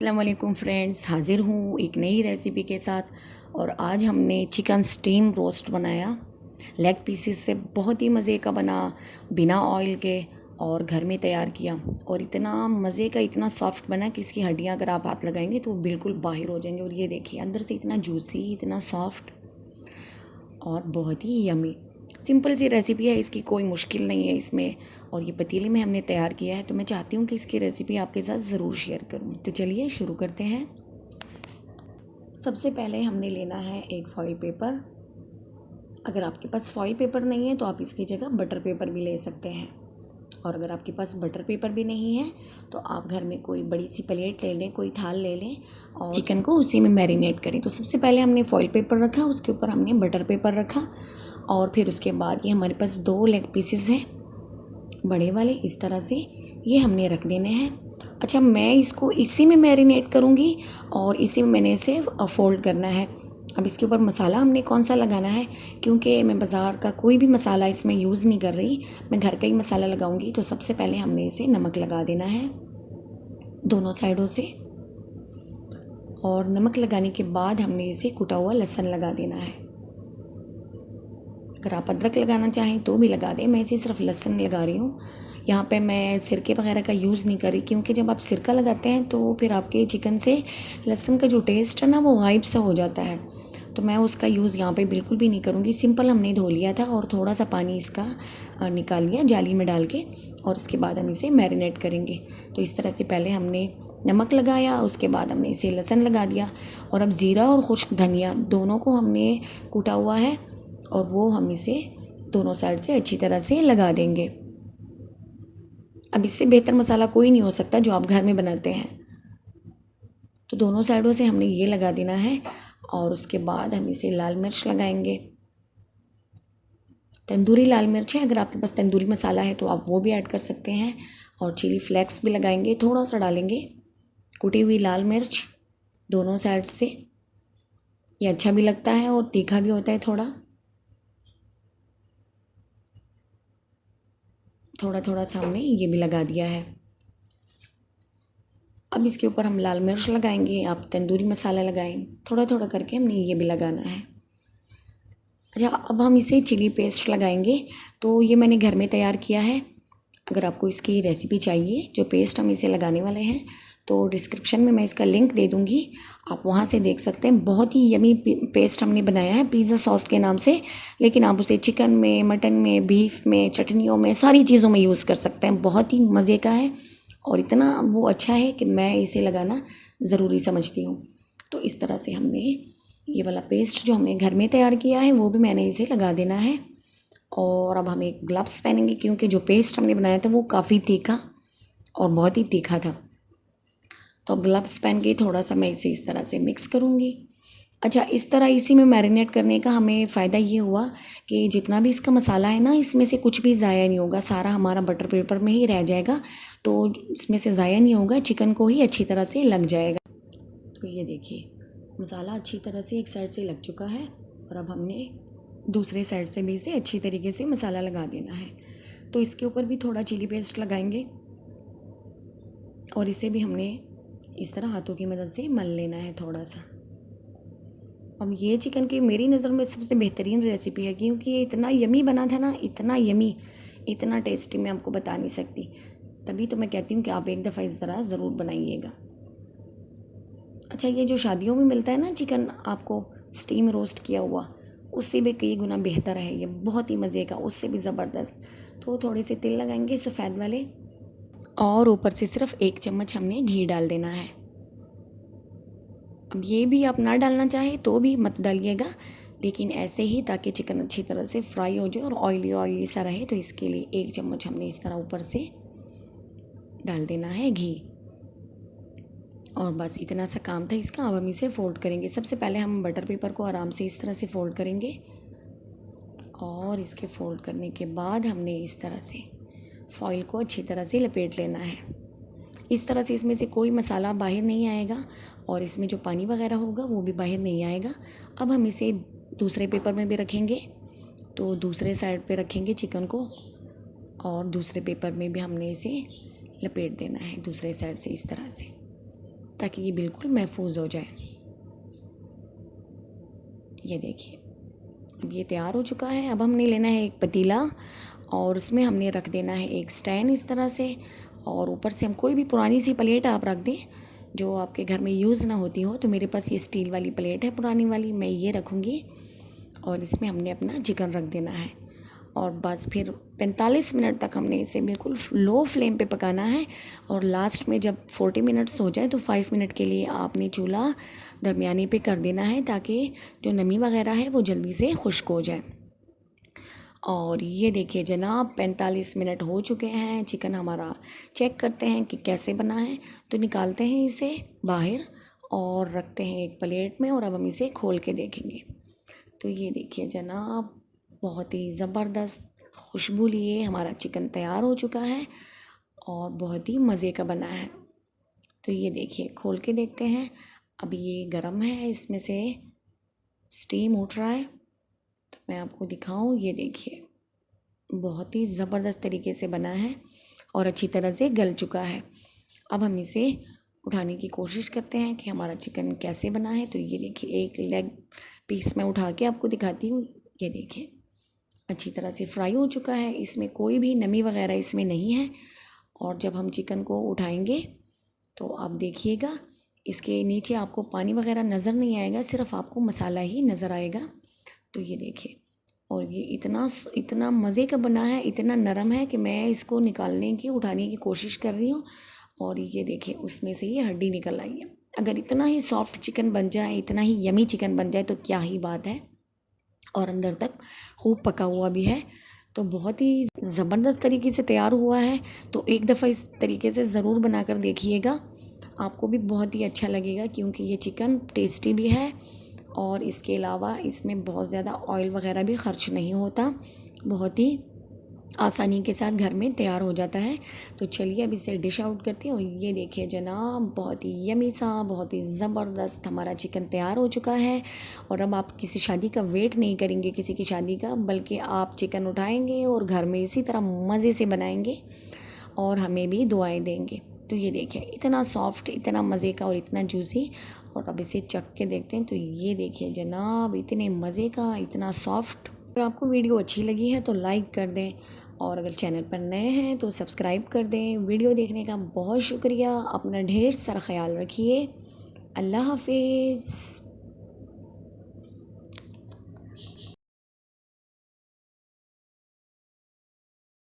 अस्सलामुअलैकुम फ्रेंड्स, हाज़िर हूँ एक नई रेसिपी के साथ। और आज हमने चिकन स्टीम रोस्ट बनाया लेग पीसेस से। बहुत ही मज़े का बना, बिना ऑयल के, और घर में तैयार किया। और इतना मज़े का, इतना सॉफ्ट बना कि इसकी हड्डियाँ अगर आप हाथ लगाएंगे तो वो बिल्कुल बाहर हो जाएंगे। और ये देखिए, अंदर से इतना जूसी, इतना सॉफ्ट और बहुत ही यमी। सिंपल सी रेसिपी है, इसकी कोई मुश्किल नहीं है इसमें। और ये पतीले में हमने तैयार किया है, तो मैं चाहती हूँ कि इसकी रेसिपी आपके साथ ज़रूर शेयर करूँ। तो चलिए शुरू करते हैं। सबसे पहले हमने लेना है एक फॉइल पेपर। अगर आपके पास फॉइल पेपर नहीं है तो आप इसकी जगह बटर पेपर भी ले सकते हैं। और अगर आपके पास बटर पेपर भी नहीं है तो आप घर में कोई बड़ी सी प्लेट ले लें, कोई थाल ले लें और चिकन को उसी में मैरिनेट करें। तो सबसे पहले हमने फॉइल पेपर रखा, उसके ऊपर हमने बटर पेपर रखा। और फिर उसके बाद ये हमारे पास 2 लेग पीसेस हैं बड़े वाले, इस तरह से ये हमने रख देने हैं। अच्छा, मैं इसको इसी में मैरिनेट करूँगी और इसी में मैंने इसे फोल्ड करना है। अब इसके ऊपर मसाला हमने कौन सा लगाना है, क्योंकि मैं बाज़ार का कोई भी मसाला इसमें यूज़ नहीं कर रही, मैं घर का ही मसाला लगाऊंगी। तो सबसे पहले हमने इसे नमक लगा देना है दोनों साइडों से। और नमक लगाने के बाद हमने इसे कुटा हुआ लहसुन लगा देना है। अगर आप अदरक लगाना चाहें तो भी लगा दें, मैं इसे सिर्फ लहसुन लगा रही हूँ। यहाँ पे मैं सिरके वगैरह का यूज़ नहीं करी, क्योंकि जब आप सिरका लगाते हैं तो फिर आपके चिकन से लहसुन का जो टेस्ट है ना, वो गायब सा हो जाता है। तो मैं उसका यूज़ यहाँ पे बिल्कुल भी नहीं करूँगी। सिंपल हमने धो लिया था और थोड़ा सा पानी इसका निकाल लिया जाली में डाल के, और उसके बाद हम इसे मैरिनेट करेंगे। तो इस तरह से पहले हमने नमक लगाया, उसके बाद हमने इसे लहसुन लगा दिया। और अब ज़ीरा और खुश्क धनिया दोनों को हमने कूटा हुआ है और वो हम इसे दोनों साइड से अच्छी तरह से लगा देंगे। अब इससे बेहतर मसाला कोई नहीं हो सकता जो आप घर में बनाते हैं। तो दोनों साइडों से हमने ये लगा देना है। और उसके बाद हम इसे लाल मिर्च लगाएंगे, तंदूरी लाल मिर्च है। अगर आपके पास तंदूरी मसाला है तो आप वो भी ऐड कर सकते हैं। और चिली फ्लेक्स भी लगाएंगे, थोड़ा सा डालेंगे कुटी हुई लाल मिर्च दोनों साइड से। ये अच्छा भी लगता है और तीखा भी होता है। थोड़ा थोड़ा सा हमने ये भी लगा दिया है। अब इसके ऊपर हम लाल मिर्च लगाएंगे, आप तंदूरी मसाला लगाएं, थोड़ा थोड़ा करके हमने ये भी लगाना है। अच्छा, अब हम इसे चिली पेस्ट लगाएंगे। तो ये मैंने घर में तैयार किया है। अगर आपको इसकी रेसिपी चाहिए, जो पेस्ट हम इसे लगाने वाले हैं, तो डिस्क्रिप्शन में मैं इसका लिंक दे दूँगी, आप वहाँ से देख सकते हैं। बहुत ही यमी पेस्ट हमने बनाया है पिज़्ज़ा सॉस के नाम से। लेकिन आप उसे चिकन में, मटन में, बीफ में, चटनियों में, सारी चीज़ों में यूज़ कर सकते हैं। बहुत ही मज़े का है और इतना वो अच्छा है कि मैं इसे लगाना ज़रूरी समझती हूँ। तो इस तरह से हमने ये वाला पेस्ट जो हमने घर में तैयार किया है वो भी मैंने इसे लगा देना है। और अब हम एक ग्लव्स पहनेंगे, क्योंकि जो पेस्ट हमने बनाया था वो काफ़ी तीखा और बहुत ही तीखा था। तो ग्लव्स पहन के थोड़ा सा मैं इसे इस तरह से मिक्स करूँगी। अच्छा, इस तरह इसी में मैरिनेट करने का हमें फ़ायदा ये हुआ कि जितना भी इसका मसाला है ना, इसमें से कुछ भी ज़ाया नहीं होगा, सारा हमारा बटर पेपर में ही रह जाएगा। तो इसमें से ज़ाया नहीं होगा, चिकन को ही अच्छी तरह से लग जाएगा। तो ये देखिए, मसाला अच्छी तरह से एक साइड से लग चुका है और अब हमने दूसरे साइड से भी इसे अच्छी तरीके से मसाला लगा देना है। तो इसके ऊपर भी थोड़ा चिली पेस्ट लगाएंगे और इसे भी हमने इस तरह हाथों की मदद से मल लेना है थोड़ा सा। अब ये चिकन की मेरी नज़र में सबसे बेहतरीन रेसिपी है, क्योंकि ये इतना यमी बना था ना, इतना यमी, इतना टेस्टी, मैं आपको बता नहीं सकती। तभी तो मैं कहती हूँ कि आप एक दफ़ा इस तरह ज़रूर बनाइएगा। अच्छा, ये जो शादियों में मिलता है ना चिकन आपको स्टीम रोस्ट किया हुआ, उससे भी कई गुना बेहतर है ये, बहुत ही मज़े का, उससे भी ज़बरदस्त। तो थोड़े से तेल लगाएंगे सफ़ेद वाले, और ऊपर से सिर्फ 1 चम्मच हमने घी डाल देना है। अब ये भी आप ना डालना चाहे तो भी मत डालिएगा, लेकिन ऐसे ही, ताकि चिकन अच्छी तरह से फ्राई हो जाए और ऑयली ऑयली सा रहे, तो इसके लिए 1 चम्मच हमने इस तरह ऊपर से डाल देना है घी। और बस इतना सा काम था इसका। अब हम इसे फ़ोल्ड करेंगे। सबसे पहले हम बटर पेपर को आराम से इस तरह से फ़ोल्ड करेंगे, और इसके फ़ोल्ड करने के बाद हमने इस तरह से फॉइल को अच्छी तरह से लपेट लेना है। इस तरह से इसमें से कोई मसाला बाहर नहीं आएगा और इसमें जो पानी वगैरह होगा वो भी बाहर नहीं आएगा। अब हम इसे दूसरे पेपर में भी रखेंगे, तो दूसरे साइड पे रखेंगे चिकन को, और दूसरे पेपर में भी हमने इसे लपेट देना है दूसरे साइड से इस तरह से। ताकि ये बिल्कुल महफूज हो जाए। ये देखिए अब ये तैयार हो चुका है। अब हमने लेना है एक पतीला और उसमें हमने रख देना है एक स्टैंड इस तरह से, और ऊपर से हम कोई भी पुरानी सी प्लेट आप रख दें जो आपके घर में यूज़ ना होती हो। तो मेरे पास ये स्टील वाली प्लेट है पुरानी वाली, मैं ये रखूँगी और इसमें हमने अपना चिकन रख देना है। और बस फिर 45 मिनट तक हमने इसे बिल्कुल लो फ्लेम पे पकाना है। और लास्ट में जब 40 मिनट्स हो जाए तो 5 मिनट के लिए आपने चूल्हा दरमियानी पे कर देना है ताकि जो नमी वगैरह है वो जल्दी से खुश्क हो जाए। और ये देखिए जनाब 45 मिनट हो चुके हैं। चिकन हमारा चेक करते हैं कि कैसे बना है। तो निकालते हैं इसे बाहर और रखते हैं एक प्लेट में, और अब हम इसे खोल के देखेंगे। तो ये देखिए जनाब बहुत ही ज़बरदस्त खुशबू लिए हमारा चिकन तैयार हो चुका है और बहुत ही मज़े का बना है। तो ये देखिए खोल के देखते हैं। अब ये गरम है, इसमें से स्टीम उठ रहा है। तो मैं आपको दिखाऊं, ये देखिए बहुत ही ज़बरदस्त तरीके से बना है और अच्छी तरह से गल चुका है। अब हम इसे उठाने की कोशिश करते हैं कि हमारा चिकन कैसे बना है। तो ये देखिए एक लेग पीस मैं उठा के आपको दिखाती हूँ। ये देखिए अच्छी तरह से फ्राई हो चुका है, इसमें कोई भी नमी वगैरह इसमें नहीं है। और जब हम चिकन को उठाएंगे तो आप देखिएगा इसके नीचे आपको पानी वगैरह नज़र नहीं आएगा, सिर्फ आपको मसाला ही नज़र आएगा। तो ये देखिए, और ये इतना इतना मज़े का बना है, इतना नरम है कि मैं इसको निकालने की उठाने की कोशिश कर रही हूँ। और ये देखिए उसमें से ये हड्डी निकल आई है। अगर इतना ही सॉफ्ट चिकन बन जाए, इतना ही यमी चिकन बन जाए तो क्या ही बात है। और अंदर तक खूब पका हुआ भी है। तो बहुत ही ज़बरदस्त तरीके से तैयार हुआ है। तो एक दफ़ा इस तरीके से ज़रूर बनाकर देखिएगा, आपको भी बहुत ही अच्छा लगेगा, क्योंकि ये चिकन टेस्टी भी है और इसके अलावा इसमें बहुत ज़्यादा ऑयल वगैरह भी ख़र्च नहीं होता, बहुत ही आसानी के साथ घर में तैयार हो जाता है। तो चलिए अब इसे डिश आउट करते हैं। और ये देखिए जनाब बहुत ही यमी सा, बहुत ही ज़बरदस्त हमारा चिकन तैयार हो चुका है। और अब आप किसी शादी का वेट नहीं करेंगे, किसी की शादी का, बल्कि आप चिकन उठाएंगे और घर में इसी तरह मज़े से बनाएंगे और हमें भी दुआएं देंगे। तो ये देखिए इतना सॉफ्ट, इतना मज़े का और इतना जूसी। और अब इसे चख के देखते हैं। तो ये देखिए जनाब इतने मज़े का, इतना सॉफ्ट। अगर आपको वीडियो अच्छी लगी है तो लाइक कर दें, और अगर चैनल पर नए हैं तो सब्सक्राइब कर दें। वीडियो देखने का बहुत शुक्रिया। अपना ढेर सारा ख्याल रखिए। अल्लाह हाफिज़।